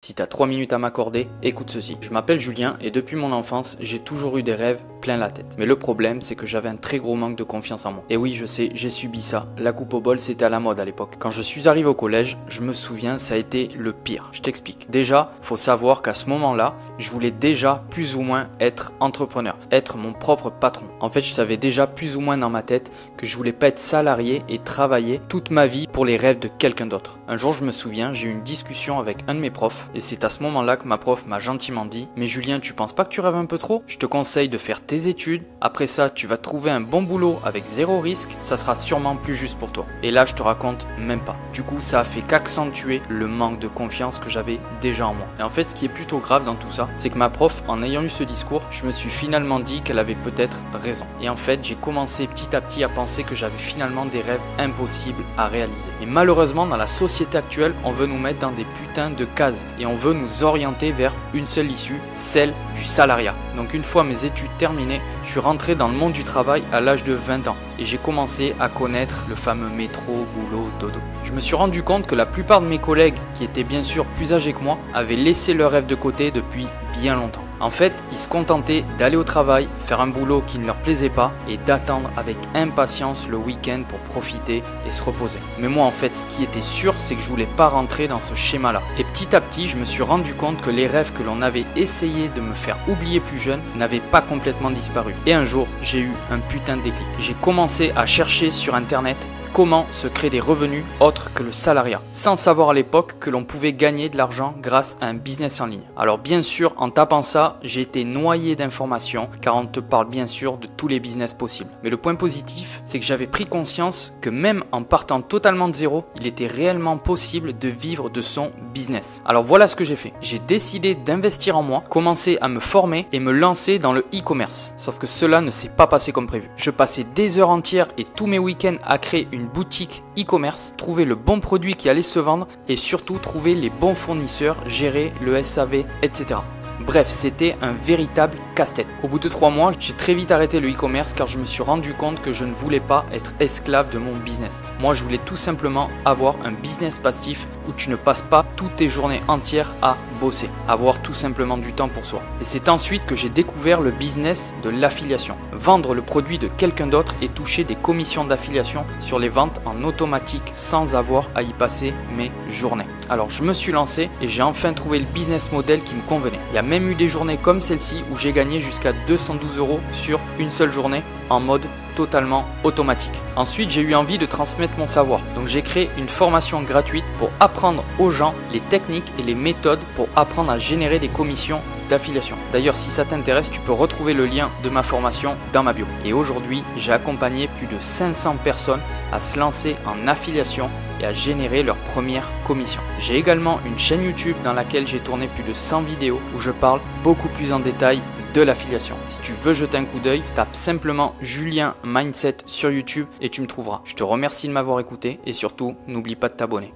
Si tu as 3 minutes à m'accorder, écoute ceci. Je m'appelle Julien et depuis mon enfance, j'ai toujours eu des rêves plein la tête. Mais le problème, c'est que j'avais un très gros manque de confiance en moi. Et oui, je sais, j'ai subi ça. La coupe au bol, c'était à la mode à l'époque. Quand je suis arrivé au collège, je me souviens, ça a été le pire. Je t'explique. Déjà, faut savoir qu'à ce moment-là, je voulais déjà plus ou moins être entrepreneur, être mon propre patron. En fait, je savais déjà plus ou moins dans ma tête que je voulais pas être salarié et travailler toute ma vie pour les rêves de quelqu'un d'autre. Un jour, je me souviens, j'ai eu une discussion avec un de mes profs et c'est à ce moment-là que ma prof m'a gentiment dit « Mais Julien, tu penses pas que tu rêves un peu trop? Je te conseille de faire tes études. Après ça, tu vas trouver un bon boulot avec zéro risque. Ça sera sûrement plus juste pour toi. » Et là, je te raconte même pas. Du coup, ça a fait qu'accentuer le manque de confiance que j'avais déjà en moi. Et en fait, ce qui est plutôt grave dans tout ça, c'est que ma prof, en ayant eu ce discours, je me suis finalement dit qu'elle avait peut-être raison. Et en fait, j'ai commencé petit à petit à penser que j'avais finalement des rêves impossibles à réaliser. Et malheureusement, dans la société actuelle, on veut nous mettre dans des putains de cases et on veut nous orienter vers une seule issue, celle du salariat. Donc une fois mes études terminées, je suis rentré dans le monde du travail à l'âge de 20 ans et j'ai commencé à connaître le fameux métro, boulot, dodo. Je me suis rendu compte que la plupart de mes collègues, qui étaient bien sûr plus âgés que moi, avaient laissé leur rêve de côté depuis bien longtemps. En fait, ils se contentaient d'aller au travail, faire un boulot qui ne leur plaisait pas et d'attendre avec impatience le week-end pour profiter et se reposer. Mais moi, en fait, ce qui était sûr, c'est que je voulais pas rentrer dans ce schéma-là. Et petit à petit, je me suis rendu compte que les rêves que l'on avait essayé de me faire oublier plus jeune n'avaient pas complètement disparu. Et un jour, j'ai eu un putain de déclic. J'ai commencé à chercher sur internet comment se créer des revenus autres que le salariat, sans savoir à l'époque que l'on pouvait gagner de l'argent grâce à un business en ligne. Alors bien sûr, en tapant ça, j'ai été noyé d'informations, car on te parle bien sûr de tous les business possibles. Mais le point positif, c'est que j'avais pris conscience que même en partant totalement de zéro, il était réellement possible de vivre de son business. Alors voilà ce que j'ai fait. J'ai décidé d'investir en moi, commencer à me former et me lancer dans le e-commerce. Sauf que cela ne s'est pas passé comme prévu. Je passais des heures entières et tous mes week-ends à créer une boutique e-commerce, trouver le bon produit qui allait se vendre et surtout trouver les bons fournisseurs, gérer le SAV, etc. Bref, c'était un véritable casse-tête. Au bout de 3 mois, j'ai très vite arrêté le e-commerce car je me suis rendu compte que je ne voulais pas être esclave de mon business. Moi, je voulais tout simplement avoir un business passif où tu ne passes pas toutes tes journées entières à bosser, avoir tout simplement du temps pour soi. Et c'est ensuite que j'ai découvert le business de l'affiliation. Vendre le produit de quelqu'un d'autre et toucher des commissions d'affiliation sur les ventes en automatique sans avoir à y passer mes journées. Alors je me suis lancé et j'ai enfin trouvé le business model qui me convenait. Il y a même eu des journées comme celle-ci où j'ai gagné jusqu'à 212 € sur une seule journée en mode totalement automatique. Ensuite, j'ai eu envie de transmettre mon savoir. Donc j'ai créé une formation gratuite pour apprendre aux gens les techniques et les méthodes pour apprendre à générer des commissions d'affiliation. D'ailleurs, si ça t'intéresse, tu peux retrouver le lien de ma formation dans ma bio. Et aujourd'hui, j'ai accompagné plus de 500 personnes à se lancer en affiliation et à générer leur première commission. J'ai également une chaîne YouTube dans laquelle j'ai tourné plus de 100 vidéos où je parle beaucoup plus en détail de l'affiliation. Si tu veux jeter un coup d'œil, tape simplement Julien Mindset sur YouTube et tu me trouveras. Je te remercie de m'avoir écouté et surtout, n'oublie pas de t'abonner.